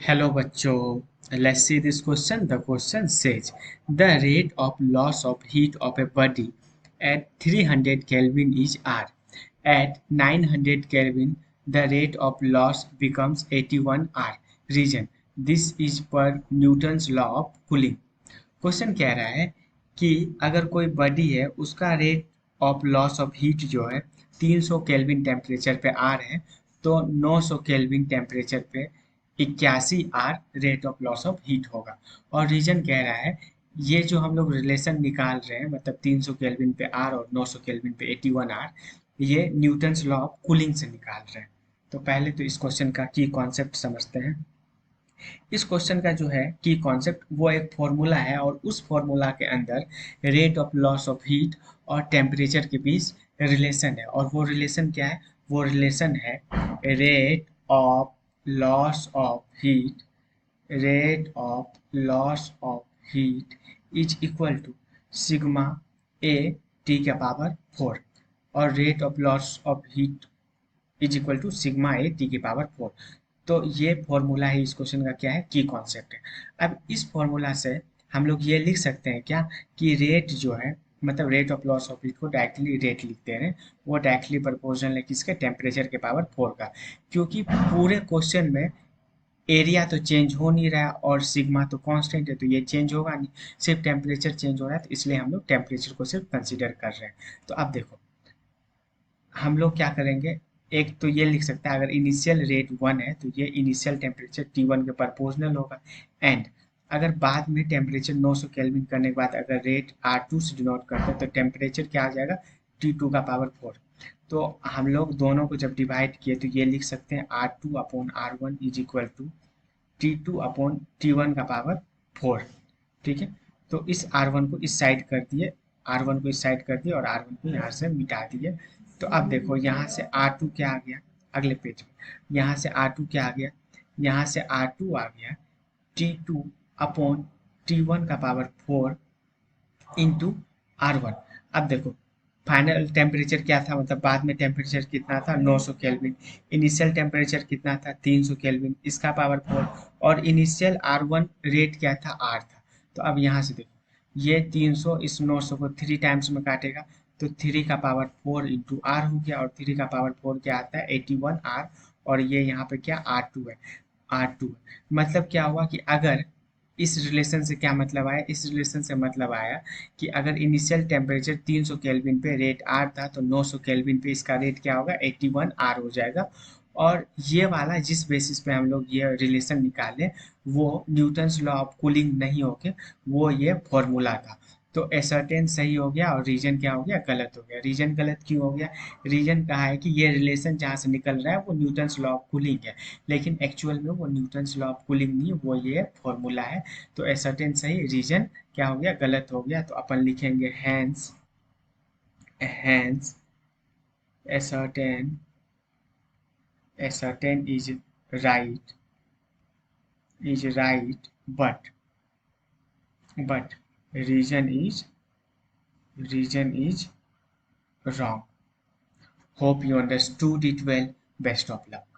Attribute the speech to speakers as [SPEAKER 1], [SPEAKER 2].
[SPEAKER 1] Hello bachcho. Let's see this question. The question says the rate of loss of heat of a body at 300 Kelvin is R. At 900 Kelvin, the rate of loss becomes 81 R. Reason. This is per Newton's law of cooling. Question कह रहा है कि अगर कोई body है उसका rate of loss of heat जो है 300 केल्विन टेम्परेचर पे आ रहे हैं तो 900 केल्विन टेम्परेचर पे 81 R rate of loss of heat होगा। और रीजन कह रहा है ये जो हम लोग रिलेशन निकाल रहे हैं मतलब 300 केल्विन पे आर और 900 केल्विन पे 81 आर ये न्यूटन्स लॉ ऑफ कूलिंग से निकाल रहे हैं। तो पहले तो इस क्वेश्चन का की कॉन्सेप्ट समझते हैं। इस क्वेश्चन का जो है की कॉन्सेप्ट वो एक फॉर्मूला है और उस फॉर्मूला के अंदर rate of loss of heat और टेम्परेचर के बीच रिलेशन है और वो रिलेशन क्या है, वो रिलेशन है rate of loss of heat rate of loss of heat is equal to sigma A T के पावर 4 और rate of loss of heat is equal to sigma A T की पावर 4। तो ये formula है इस question का क्या है की कॉन्सेप्ट है। अब इस फॉर्मूला से हम लोग ये लिख सकते हैं क्या कि रेट जो है मतलब rate of loss of heat को डायरेक्टली रेट लिखते हैं वो डायरेक्टली प्रोपोर्शनल है किसके टेम्परेचर के पावर 4 का, क्योंकि पूरे क्वेश्चन में एरिया तो चेंज हो नहीं रहा और सिग्मा तो कांस्टेंट है तो ये चेंज होगा नहीं, सिर्फ टेम्परेचर चेंज हो रहा है तो इसलिए हम लोग टेम्परेचर को सिर्फ कंसिडर कर रहे हैं। तो अब देखो हम लोग क्या करेंगे, एक तो ये लिख सकते हैं अगर इनिशियल रेट 1 है तो ये इनिशियल टेम्परेचर T1 के प्रोपोर्शनल होगा एंड अगर बाद में टेम्परेचर 900 केल्विन करने के बाद अगर रेट R2 से डिनोट करते हैं तो टेम्परेचर क्या आ जाएगा T2 का पावर 4। तो हम लोग दोनों को जब डिवाइड किए तो ये लिख सकते हैं R2 upon R1 is equal to T2 upon T1 का पावर 4। ठीक है, तो इस R1 को इस साइड कर दिए, R1 को इस साइड कर दिए और R1 को यहाँ से मिटा दिए। तो अब देखो यहाँ से R2 क्या आ गया अगले पेज में, यहाँ से R2 क्या आ गया, यहाँ से R2 आ गया T2 अपॉन T1 का पावर 4 इंटू R1। अब देखो फाइनल टेम्परेचर क्या था मतलब बाद में टेम्परेचर कितना था 900 केल्विन, इनिशियल टेम्परेचर कितना था 300 केल्विन इसका पावर 4 और इनिशियल R1 रेट क्या था R था। तो अब यहाँ से देखो ये 300 इस 900 को 3 टाइम्स में काटेगा तो 3 का पावर 4 इंटू आर हो गया और 3 का पावर 4 क्या आता है 81 आर और ये यहाँ पे क्या R2 है R2। मतलब क्या हुआ कि अगर इस रिलेशन से क्या मतलब आया, इस रिलेशन से मतलब आया कि अगर इनिशियल टेम्परेचर 300 केल्विन पे रेट आर था तो 900 केल्विन पे इसका रेट क्या होगा 81 आर हो जाएगा। और ये वाला जिस बेसिस पे हम लोग ये रिलेशन निकाले वो न्यूटन्स लॉ ऑफ कूलिंग नहीं होके वो ये फॉर्मूला था। तो एसर्टेन सही हो गया और रीजन क्या हो गया गलत हो गया। रीजन गलत क्यों हो गया, रीजन कहा है कि ये रिलेशन जहाँ से निकल रहा है वो न्यूटन्स लॉ ऑफ कूलिंग है लेकिन एक्चुअल में वो न्यूटन्स लॉ ऑफ कूलिंग नहीं वो ये फॉर्मूला है। तो एसर्टेन सही, रीजन क्या हो गया गलत हो गया। तो अपन लिखेंगे hence hence assertion assertion is right but reason is wrong. Hope you understood it well. Best of luck.